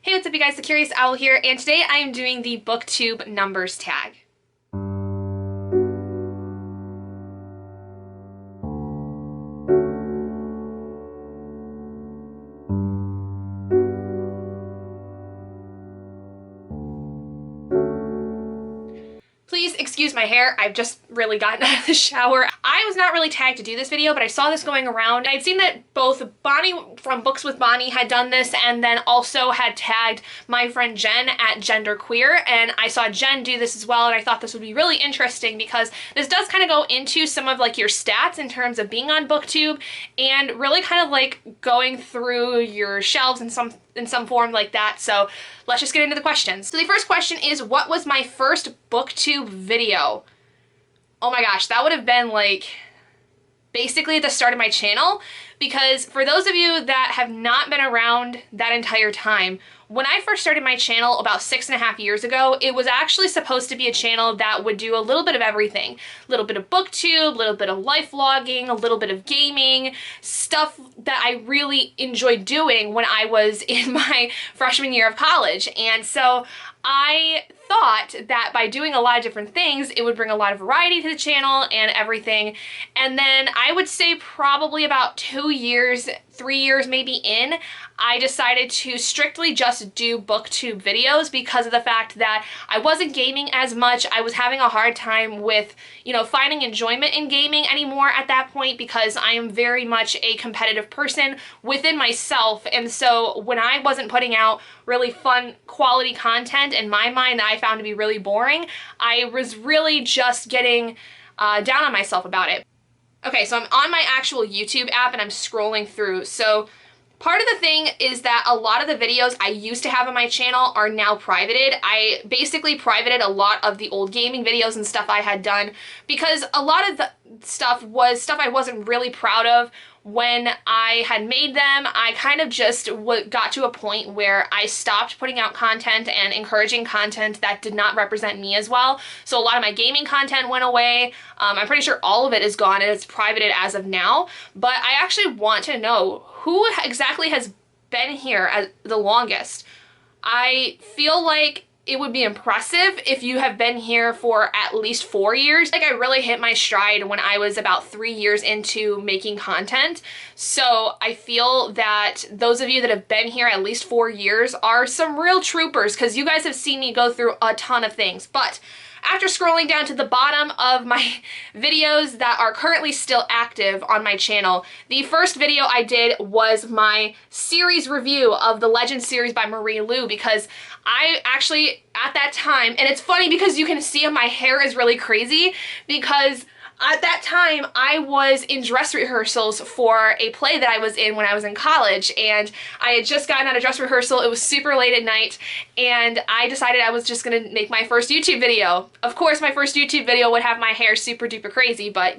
Hey, what's up you guys, the Curious Owl here, and today I am doing the BookTube Numbers Tag. Please excuse my hair, I've just really gotten out of the shower. I was not really tagged to do this video, but I saw this going around. I'd seen that both Bonnie from Books with Bonnie had done this and then also had tagged my friend Jen at Genderqueer, and I saw Jen do this as well, and I thought this would be really interesting because this does kind of go into some of like your stats in terms of being on BookTube and really kind of like going through your shelves in some form like that. So let's just get into the questions. So the first question is, what was my first BookTube video? Oh my gosh, that would have been like basically at the start of my channel, because for those of you that have not been around that entire time, when I first started my channel about 6.5 years ago, it was actually supposed to be a channel that would do a little bit of everything. A little bit of BookTube, a little bit of life vlogging, a little bit of gaming, stuff that I really enjoyed doing when I was in my freshman year of college. And so I thought that by doing a lot of different things, it would bring a lot of variety to the channel and everything. And then I would say probably about 2 years, 3 years maybe in, I decided to strictly just do BookTube videos because of the fact that I wasn't gaming as much. I was having a hard time with, finding enjoyment in gaming anymore at that point because I am very much a competitive person within myself. And so when I wasn't putting out really fun quality content in my mind that I found to be really boring, I was really just getting down on myself about it. Okay, so I'm on my actual YouTube app and I'm scrolling through. So part of the thing is that a lot of the videos I used to have on my channel are now privated. I basically privated a lot of the old gaming videos and stuff I had done because a lot of the stuff was stuff I wasn't really proud of when I had made them. I kind of just got to a point where I stopped putting out content and encouraging content that did not represent me as well. So a lot of my gaming content went away. I'm pretty sure all of it is gone and it's privated as of now. But I actually want to know who exactly has been here as the longest. I feel like it would be impressive if you have been here for at least 4 years. Like, I really hit my stride when I was about 3 years into making content. So I feel that those of you that have been here at least 4 years are some real troopers because you guys have seen me go through a ton of things. But after scrolling down to the bottom of my videos that are currently still active on my channel, the first video I did was my series review of the Legend series by Marie Lu, because I actually, at that time, and it's funny because you can see my hair is really crazy because at that time, I was in dress rehearsals for a play that I was in when I was in college, and I had just gotten out of dress rehearsal. It was super late at night, and I decided I was just gonna make my first YouTube video. Of course, my first YouTube video would have my hair super duper crazy, but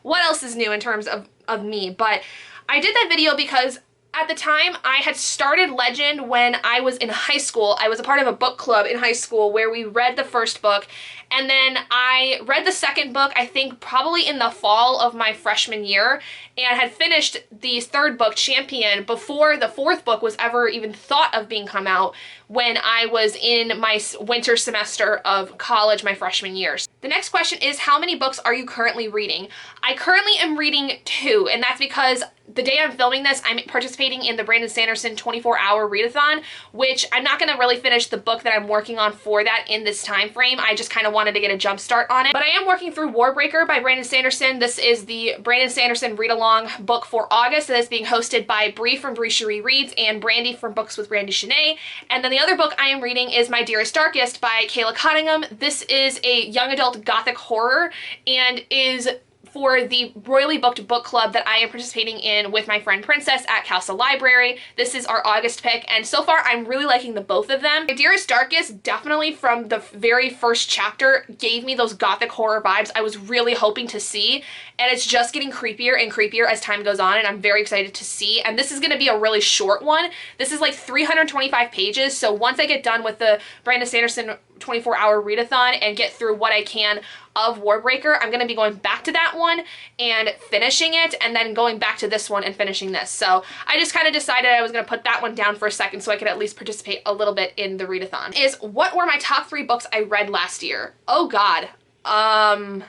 what else is new in terms of me? But I did that video because at the time, I had started Legend when I was in high school. I was a part of a book club in high school where we read the first book, and then I read the second book, I think probably in the fall of my freshman year, and had finished the third book, Champion, before the fourth book was ever even thought of being come out when I was in my winter semester of college, my freshman year. The next question is, how many books are you currently reading? I currently am reading 2, and that's because the day I'm filming this, I'm participating in the Brandon Sanderson 24-hour readathon, which I'm not going to really finish the book that I'm working on for that in this time frame. I just kind of wanted to get a jump start on it. But I am working through Warbreaker by Brandon Sanderson. This is the Brandon Sanderson read-along book for August, and it's being hosted by Bree from Bree Cherie Reads and Brandy from Books with Brandy Shanae. And then the other book I am reading is My Dearest, Darkest by Kayla Cottingham. This is a young adult gothic horror and is for the Royally Booked book club that I am participating in with my friend Princess at Calsa Library. This is our August pick, and so far I'm really liking the both of them. My Dearest Darkest, definitely from the very first chapter, gave me those gothic horror vibes I was really hoping to see, and it's just getting creepier and creepier as time goes on, and I'm very excited to see. And this is going to be a really short one. This is like 325 pages, so once I get done with the Brandon Sanderson 24-hour readathon and get through what I can of Warbreaker. I'm going to be going back to that one and finishing it, and then going back to this one and finishing this. So I just kind of decided I was going to put that one down for a second so I could at least participate a little bit in the readathon. Is what were my top 3 books I read last year? Oh God. I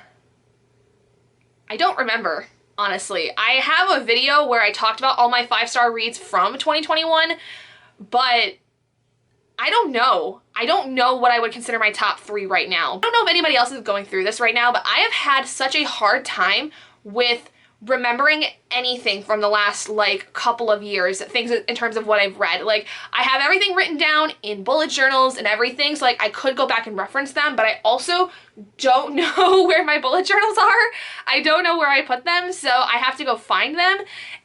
don't remember, honestly. I have a video where I talked about all my 5-star reads from 2021, but I don't know. I don't know what I would consider my top 3 right now. I don't know if anybody else is going through this right now, but I have had such a hard time with remembering anything from the last like couple of years, things in terms of what I've read. Like, I have everything written down in bullet journals and everything, so like I could go back and reference them, but I also don't know where my bullet journals are. I don't know where I put them, so I have to go find them.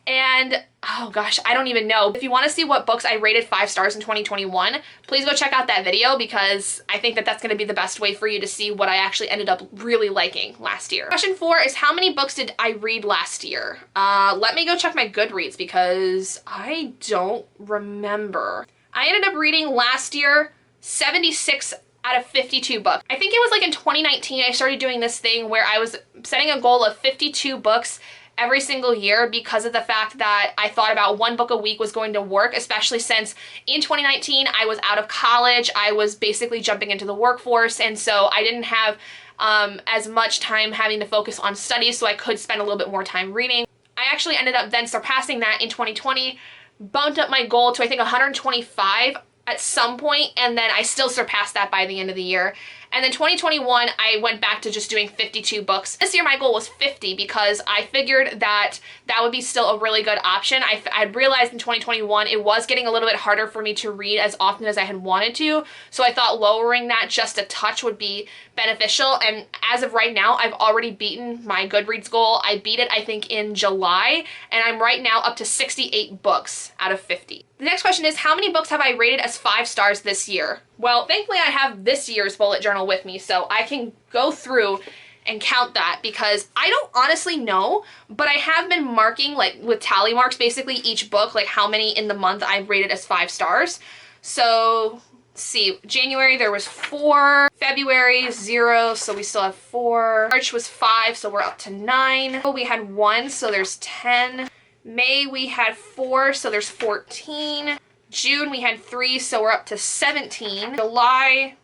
And oh gosh, I don't even know. If you want to see what books I rated 5 stars in 2021, please go check out that video, because I think that that's going to be the best way for you to see what I actually ended up really liking last year. Question 4 is, how many books did I read last year? Let me go check my Goodreads, because I don't remember. I ended up reading last year 76 out of 52 books. I think it was like in 2019 I started doing this thing where I was setting a goal of 52 books every single year, because of the fact that I thought about 1 book a week was going to work, especially since in 2019 I was out of college. I was basically jumping into the workforce, and so I didn't have as much time having to focus on studies, so I could spend a little bit more time reading. I actually ended up then surpassing that in 2020, bumped up my goal to I think 125 at some point, and then I still surpassed that by the end of the year. And then 2021, I went back to just doing 52 books. This year my goal was 50, because I figured that that would be still a really good option. I realized in 2021 it was getting a little bit harder for me to read as often as I had wanted to, so I thought lowering that just a touch would be beneficial. And as of right now, I've already beaten my Goodreads goal. I beat it I think in July, and I'm right now up to 68 books out of 50. The next question is, how many books have I rated as 5 stars this year? Well, thankfully I have this year's bullet journal with me, so I can go through and count that, because I don't honestly know, but I have been marking, like with tally marks, basically each book, like how many in the month I've rated as 5 stars. So let's see, January there was 4, February 0, so we still have 4, March was 5, so we're up to 9, we had 1, so there's 10, May we had 4, so there's 14, June we had 3, so we're up to 17, July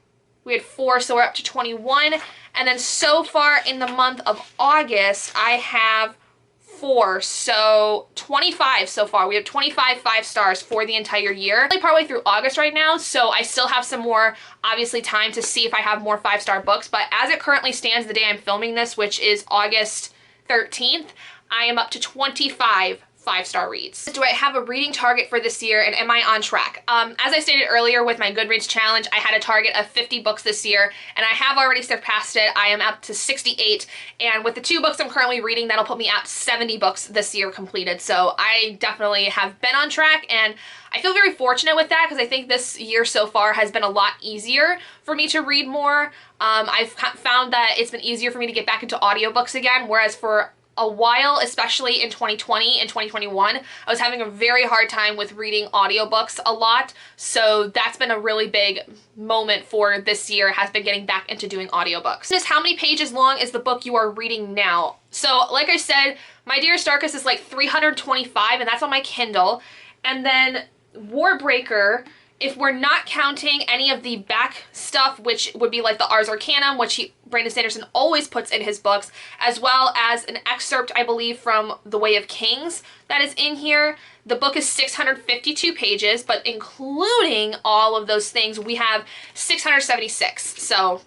we had 4, so we're up to 21, and then so far in the month of August I have 4, so 25 so far. We have 25 5 stars for the entire year. I'm only partway through August right now, so I still have some more, obviously, time to see if I have more 5-star books, but as it currently stands, the day I'm filming this, which is August 13th, I am up to 25 5-star reads. Do I have a reading target for this year, and am I on track? As I stated earlier with my Goodreads challenge, I had a target of 50 books this year, and I have already surpassed it. I am up to 68, and with the 2 books I'm currently reading, that'll put me at 70 books this year completed. So I definitely have been on track, and I feel very fortunate with that, because I think this year so far has been a lot easier for me to read more. I've found that it's been easier for me to get back into audiobooks again, whereas for a while, especially in 2020 and 2021, I was having a very hard time with reading audiobooks a lot. So that's been a really big moment for this year, has been getting back into doing audiobooks. Just how many pages long is the book you are reading now? So like I said, my Dearest is like 325, and that's on my Kindle. And then Warbreaker, if we're not counting any of the back stuff, which would be like the Ars Arcanum, which Brandon Sanderson always puts in his books, as well as an excerpt, I believe, from The Way of Kings that is in here. The book is 652 pages, but including all of those things, we have 676. So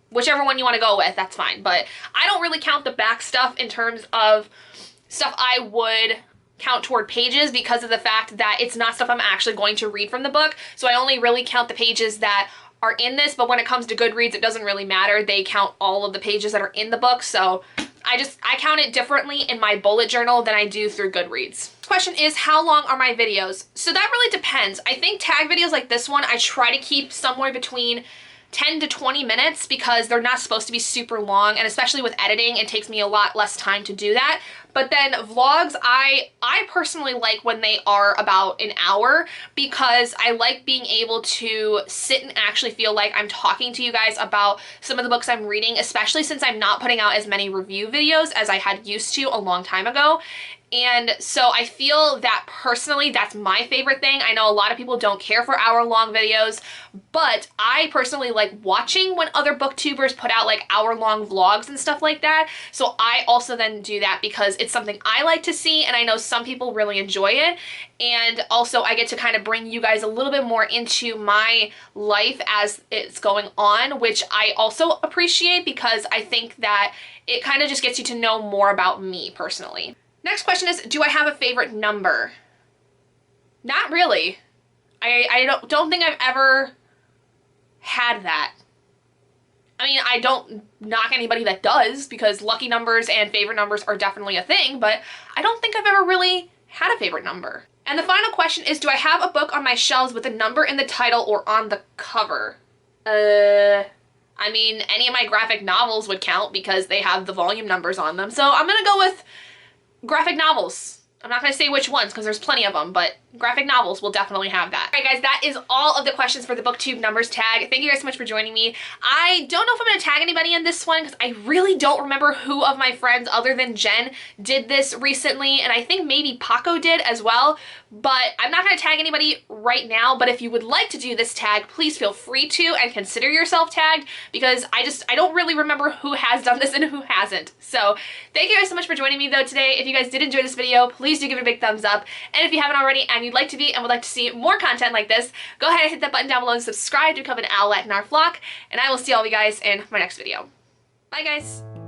whichever one you want to go with, that's fine. But I don't really count the back stuff in terms of stuff I would count toward pages, because of the fact that it's not stuff I'm actually going to read from the book. So I only really count the pages that are in this, but when it comes to Goodreads, it doesn't really matter. They count all of the pages that are in the book. So I count it differently in my bullet journal than I do through Goodreads. Question is, how long are my videos? So that really depends. I think tag videos like this one, I try to keep somewhere between 10 to 20 minutes because they're not supposed to be super long, and especially with editing, it takes me a lot less time to do that. But then vlogs, I personally like when they are about an hour because I like being able to sit and actually feel like I'm talking to you guys about some of the books I'm reading, especially since I'm not putting out as many review videos as I had used to a long time ago. And so I feel that personally, that's my favorite thing. I know a lot of people don't care for hour-long videos, but I personally like watching when other booktubers put out like hour-long vlogs and stuff like that. So I also then do that because it's something I like to see, and I know some people really enjoy it. And also I get to kind of bring you guys a little bit more into my life as it's going on, which I also appreciate because I think that it kind of just gets you to know more about me personally. Next question is, do I have a favorite number? Not really. I don't think I've ever had that. I mean, I don't knock anybody that does because lucky numbers and favorite numbers are definitely a thing, but I don't think I've ever really had a favorite number. And the final question is, do I have a book on my shelves with a number in the title or on the cover? I mean, any of my graphic novels would count because they have the volume numbers on them, so I'm gonna go with graphic novels. I'm not going to say which ones because there's plenty of them, but graphic novels will definitely have that. Alright guys, that is all of the questions for the BookTube Numbers Tag. Thank you guys so much for joining me. I don't know if I'm going to tag anybody in this one because I really don't remember who of my friends other than Jen did this recently, and I think maybe Paco did as well, but I'm not going to tag anybody right now. But if you would like to do this tag, please feel free to and consider yourself tagged because I don't really remember who has done this and who hasn't. So thank you guys so much for joining me though today. If you guys did enjoy this video, please do give it a big thumbs up. And if you haven't already and you'd like to be and would like to see more content like this, go ahead and hit that button down below and subscribe to become an owlet in our flock. And I will see all of you guys in my next video. Bye guys!